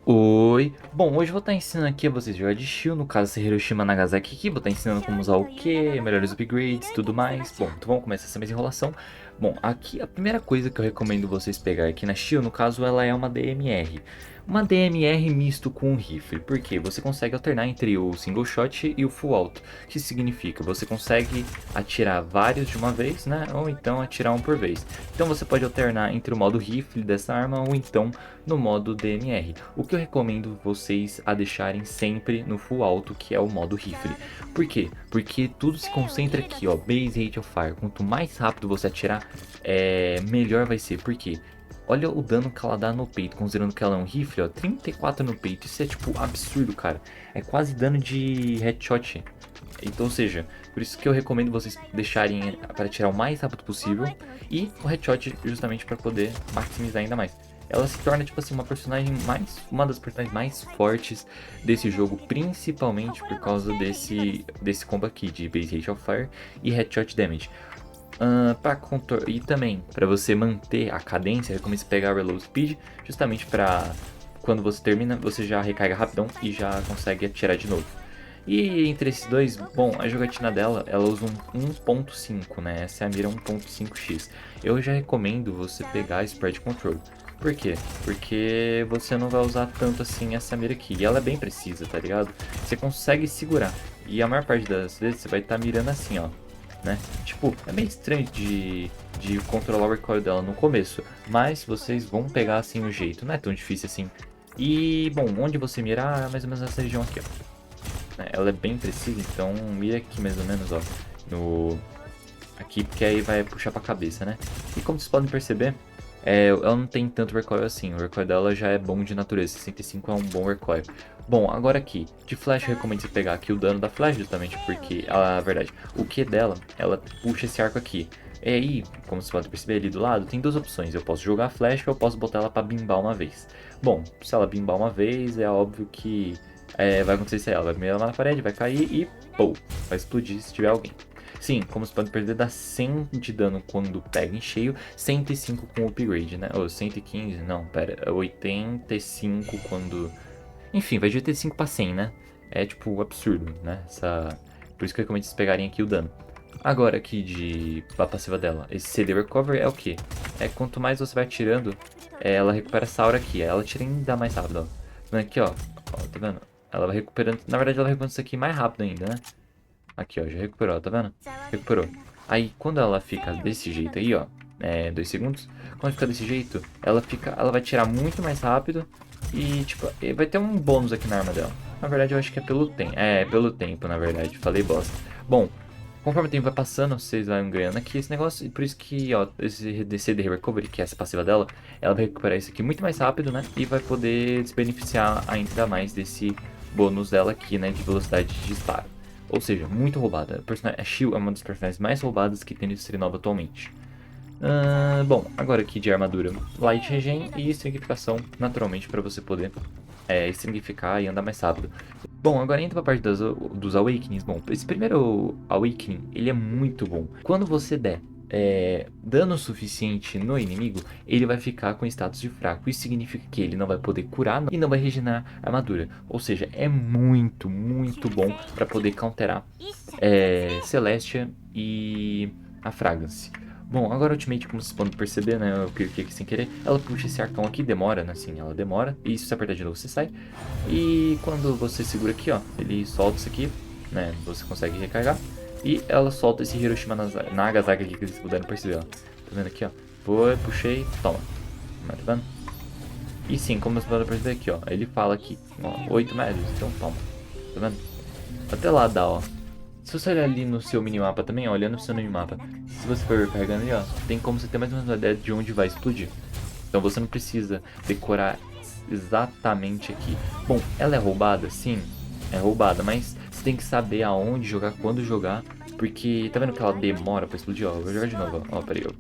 Oi, bom, hoje eu vou estar ensinando aqui a vocês jogar de Shield, no caso esse Hiroshima Nagasaki aqui, vou estar ensinando como usar o que, melhores upgrades e tudo mais. Bom, então vamos começar essa mesma enrolação. Bom, aqui a primeira coisa que eu recomendo vocês pegar aqui na Shield, no caso ela é uma DMR. Uma DMR misto com um rifle, porque você consegue alternar entre o single shot e o full auto, que significa você consegue atirar vários de uma vez, né, ou então atirar um por vez. Então você pode alternar entre o modo rifle dessa arma ou então no modo DMR. O que eu recomendo vocês a deixarem sempre no full auto, que é o modo rifle. Por quê? Porque tudo se concentra aqui, ó, base rate of fire. Quanto mais rápido você atirar, melhor vai ser. Por quê? Olha o dano que ela dá no peito, considerando que ela é um rifle, ó, 34 no peito. Isso é tipo absurdo, cara. É quase dano de headshot. Então, ou seja, por isso que eu recomendo vocês deixarem para tirar o mais rápido possível e o headshot justamente para poder maximizar ainda mais. Ela se torna tipo assim uma das personagens mais fortes desse jogo, principalmente por causa desse combo aqui de base rate of fire e headshot damage. E também para você manter a cadência, eu recomendo você pegar reload speed, justamente para quando você termina, você já recarga rapidão e já consegue atirar de novo. E entre esses dois, bom, a jogatina dela, ela usa um 1.5, né? Essa é a mira 1.5x. Eu já recomendo você pegar Spread Control. Por quê? Porque você não vai usar tanto assim essa mira aqui. E ela é bem precisa, tá ligado? Você consegue segurar. E a maior parte das vezes você vai estar mirando assim, ó. Né? Tipo, é meio estranho de controlar o recoil dela no começo. Mas vocês vão pegar assim o jeito. Não é tão difícil assim. E, bom, onde você mirar é mais ou menos nessa região aqui, ó. Ela é bem precisa, então mira aqui mais ou menos, ó, aqui, porque aí vai puxar pra cabeça, né? E como vocês podem perceber, ela não tem tanto recoil assim, o recoil dela já é bom de natureza, 65 é um bom recoil. Bom, agora aqui, de flash eu recomendo você pegar aqui o dano da flash, justamente porque, a verdade, o Q dela, ela puxa esse arco aqui. E aí, como vocês podem perceber ali do lado, tem duas opções, eu posso jogar a flash ou eu posso botar ela pra bimbar uma vez. Bom, se ela bimbar uma vez, é óbvio que vai acontecer isso aí, ela vai primeiro lá na parede, vai cair e pô, vai explodir se tiver alguém. Sim, como você pode perder, dá 100 de dano quando pega em cheio, 105 com upgrade, né? Ou 115, não, pera, 85 quando... Enfim, vai de 85 pra 100, né? É tipo absurdo, né? Por isso que eu recomendo vocês pegarem aqui o dano. Agora aqui da passiva dela, esse CD Recover é o que? É quanto mais você vai atirando, ela recupera essa aura aqui, ela tira ainda mais rápido, ó. Aqui, ó, tá vendo? Ela vai recuperando, na verdade ela vai recuperando isso aqui mais rápido ainda, né? Aqui, ó, já recuperou, tá vendo? Recuperou. Aí, quando ela fica desse jeito aí, ó, 2 segundos, quando fica desse jeito, ela vai tirar muito mais rápido e, tipo, vai ter um bônus aqui na arma dela. Na verdade, eu acho que é pelo tempo. É, pelo tempo, na verdade. Falei bosta. Bom, conforme o tempo vai passando, vocês vão ganhando aqui esse negócio. E por isso que, ó, esse CD Recovery, que é essa passiva dela, ela vai recuperar isso aqui muito mais rápido, né? E vai poder se beneficiar ainda mais desse bônus dela aqui, né? De velocidade de disparo. Ou seja, muito roubada. A Shield é uma das personagens mais roubadas que tem no Street Nova atualmente. Bom, agora aqui de armadura Light Regen e estringificação, naturalmente, para você poder estringificar e andar mais rápido. Bom, agora entra pra parte dos Awakenings. Bom, esse primeiro Awakening, ele é muito bom. Quando você der dano suficiente no inimigo, ele vai ficar com status de fraco. Isso significa que ele não vai poder curar e não vai regenerar a armadura. Ou seja, é muito, muito bom para poder counterar Celestia e a Fragrance. Bom, agora a Ultimate, como vocês podem perceber, né, eu cliquei aqui sem querer, ela puxa esse arcão aqui, demora, né, assim, ela demora, e se você apertar de novo você sai, e quando você segura aqui, ó, ele solta isso aqui, né, você consegue recarregar, e ela solta esse Hiroshima Nagasaki aqui que vocês puderam perceber, ó, tá vendo aqui, ó, foi, puxei, toma, tá vendo? E sim, como vocês podem perceber aqui, ó, ele fala aqui, ó, 8 metros, então toma, tá vendo? Até lá dá, ó. Se você olhar ali no seu minimapa também, ó, olhando no seu minimapa, se você for carregando ali, ó, tem como você ter mais ou menos uma ideia de onde vai explodir. Então você não precisa decorar exatamente aqui. Bom, ela é roubada? Sim, é roubada, mas você tem que saber aonde jogar, quando jogar, porque tá vendo que ela demora pra explodir, ó, eu vou jogar de novo, ó, peraí, ó.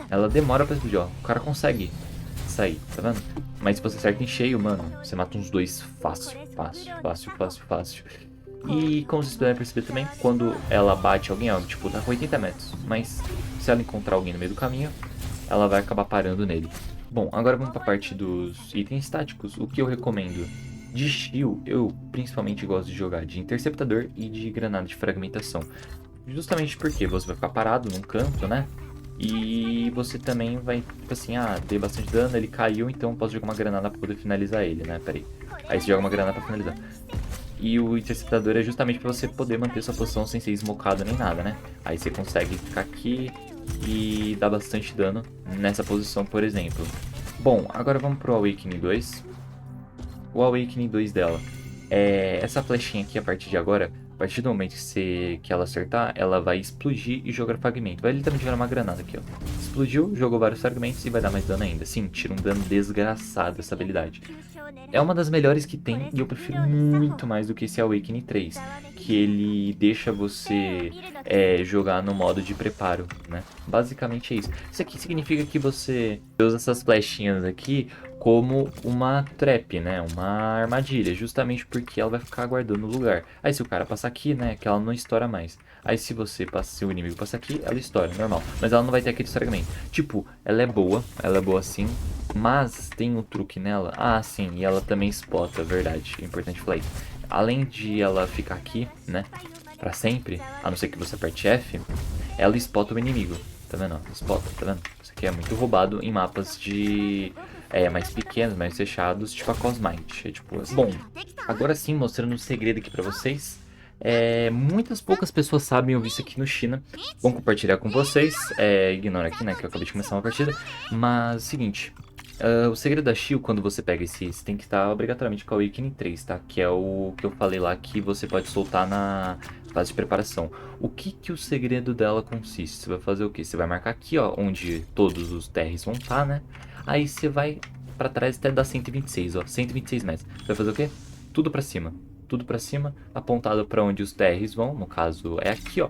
Ela demora pra explodir, ó, o cara consegue sair, tá vendo? Mas se você acerta em cheio, mano, você mata uns dois fácil, fácil, fácil, fácil, fácil. E como vocês puderem perceber também, quando ela bate alguém, ó, tipo, tá com 80 metros. Mas se ela encontrar alguém no meio do caminho, ela vai acabar parando nele. Bom, agora vamos para a parte dos itens táticos. O que eu recomendo? De shield, eu principalmente gosto de jogar de interceptador e de granada de fragmentação. Justamente porque você vai ficar parado num canto, né? E você também vai, tipo assim, dei bastante dano, ele caiu, então posso jogar uma granada pra poder finalizar ele, né? Pera aí. Aí você joga uma granada pra finalizar. E o interceptador é justamente pra você poder manter sua posição sem ser esmocado nem nada, né? Aí você consegue ficar aqui e dar bastante dano nessa posição, por exemplo. Bom, agora vamos pro Awakening 2. O Awakening 2 dela é essa flechinha aqui a partir de agora. A partir do momento que ela acertar, ela vai explodir e jogar fragmento. Vai literalmente jogar uma granada aqui, ó. Explodiu, jogou vários fragmentos e vai dar mais dano ainda. Sim, tira um dano desgraçado essa habilidade. É uma das melhores que tem e eu prefiro muito mais do que esse Awakening 3. Que ele deixa você jogar no modo de preparo, né? Basicamente é isso. Isso aqui significa que você usa essas flechinhas aqui como uma trap, né? Uma armadilha, justamente porque ela vai ficar aguardando o lugar. Aí se o cara passar aqui, né? Que ela não estoura mais. Aí se o inimigo passar aqui, ela estoura, normal. Mas ela não vai ter aquele estouramento. Tipo, ela é boa sim. Mas tem um truque nela. Ah, sim, e ela também spota, verdade. É importante falar isso. Além de ela ficar aqui, né? Pra sempre, a não ser que você aperte F, ela spota o inimigo. Tá vendo? Spota, tá vendo? Isso aqui é muito roubado em mapas de mais pequenos, mais fechados, tipo a Cosmite. É tipo assim. Bom, agora sim, mostrando um segredo aqui pra vocês. Muitas poucas pessoas sabem, eu vi isso aqui no China. Vou compartilhar com vocês. Ignora aqui, né, que eu acabei de começar uma partida. Mas, seguinte. O segredo da Shield, quando você pega esse, você tem que estar obrigatoriamente com a Awakening 3, tá? Que é o que eu falei lá que você pode soltar na fase de preparação. O que o segredo dela consiste? Você vai fazer o quê? Você vai marcar aqui, ó, onde todos os TRs vão estar, né? Aí você vai pra trás até dar 126, ó, 126 metros. Você vai fazer o quê? Tudo pra cima. Tudo pra cima, apontado pra onde os TRs vão, no caso é aqui, ó.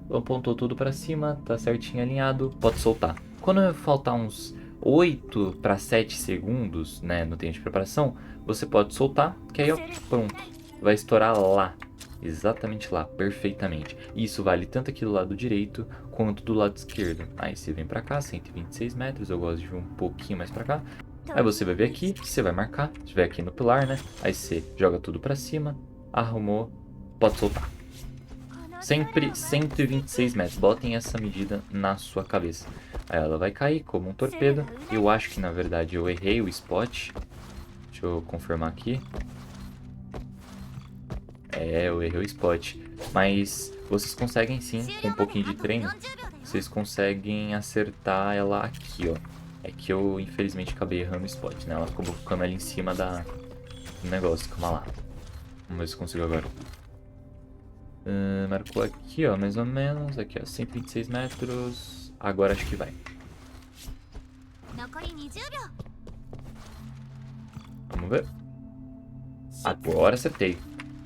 Apontou tudo pra cima, tá certinho alinhado, pode soltar. Quando faltar uns 8 para 7 segundos, né, no tempo de preparação, você pode soltar, que aí ó, pronto, vai estourar lá, exatamente lá, perfeitamente. Isso vale tanto aqui do lado direito quanto do lado esquerdo. Aí você vem pra cá, 126 metros, eu gosto de vir um pouquinho mais pra cá. Aí você vai vir aqui, você vai marcar, se estiver aqui no pilar, né, aí você joga tudo pra cima, arrumou, pode soltar. Sempre 126 metros. Botem essa medida na sua cabeça. Aí ela vai cair como um torpedo. Eu acho que na verdade eu errei o spot. Deixa eu confirmar aqui. Eu errei o spot. Mas vocês conseguem sim, com um pouquinho de treino, vocês conseguem acertar ela aqui, ó. É que eu infelizmente acabei errando o spot, né? Ela ficou ficando ali em cima do negócio. Calma lá. Vamos ver se consigo agora. Marcou aqui, ó, mais ou menos. Aqui, ó, 126 metros. Agora acho que vai. Vamos ver. Agora acertei.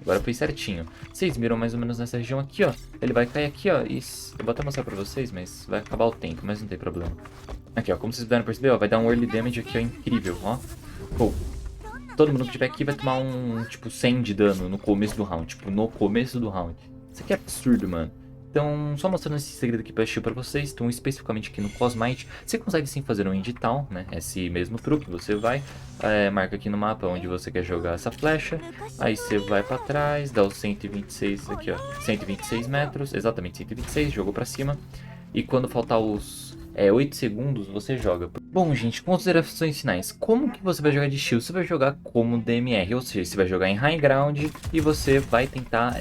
Agora foi certinho. Vocês viram mais ou menos nessa região aqui, ó. Ele vai cair aqui, ó. E eu vou até mostrar pra vocês, mas vai acabar o tempo, mas não tem problema. Aqui, ó, como vocês puderam perceber, ó, vai dar um early damage aqui, ó, incrível, ó. Pô. Todo mundo que tiver aqui vai tomar um, tipo, 100 de dano no começo do round. Tipo, no começo do round. Isso aqui é absurdo, mano. Então, só mostrando esse segredo aqui pra vocês. Então, especificamente aqui no Cosmite, você consegue sim fazer um End Town, né? Esse mesmo truque. Você vai, marca aqui no mapa onde você quer jogar essa flecha. Aí você vai pra trás, dá os 126 aqui, ó. 126 metros, exatamente 126, jogou pra cima. E quando faltar os 8 segundos, você joga. Bom, gente, considerações finais. Como que você vai jogar de shield? Você vai jogar como DMR, ou seja, você vai jogar em high ground e você vai tentar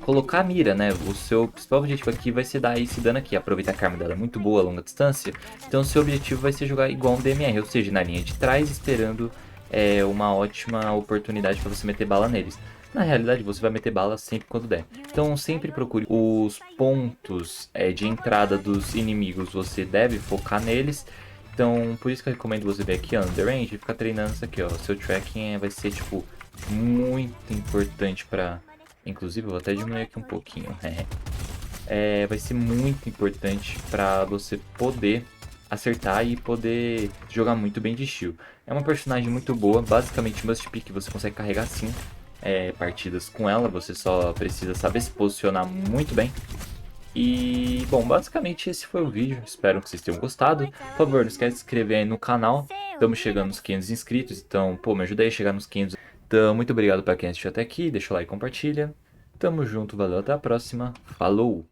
colocar a mira, né? O seu principal objetivo aqui vai ser dar esse dano aqui. Aproveitar que a arma dela é muito boa a longa distância. Então o seu objetivo vai ser jogar igual um DMR, ou seja, na linha de trás, esperando uma ótima oportunidade para você meter bala neles. Na realidade, você vai meter bala sempre quando der. Então, sempre procure os pontos de entrada dos inimigos. Você deve focar neles. Então, por isso que eu recomendo você vir aqui, ó, no The Range, e ficar treinando isso aqui, ó. O seu tracking vai ser, tipo, muito importante pra... Inclusive, eu vou até diminuir aqui um pouquinho. Vai ser muito importante pra você poder acertar e poder jogar muito bem de shield. É uma personagem muito boa, basicamente must pick, você consegue carregar sim. partidas com ela, você só precisa saber se posicionar muito bem. E, bom, basicamente esse foi o vídeo, espero que vocês tenham gostado. Por favor, não esquece de se inscrever aí no canal, estamos chegando nos 500 inscritos, então, pô, me ajuda aí a chegar nos 500. Então, muito obrigado para quem assistiu até aqui, deixa o like e compartilha. Tamo junto, valeu, até a próxima, falou!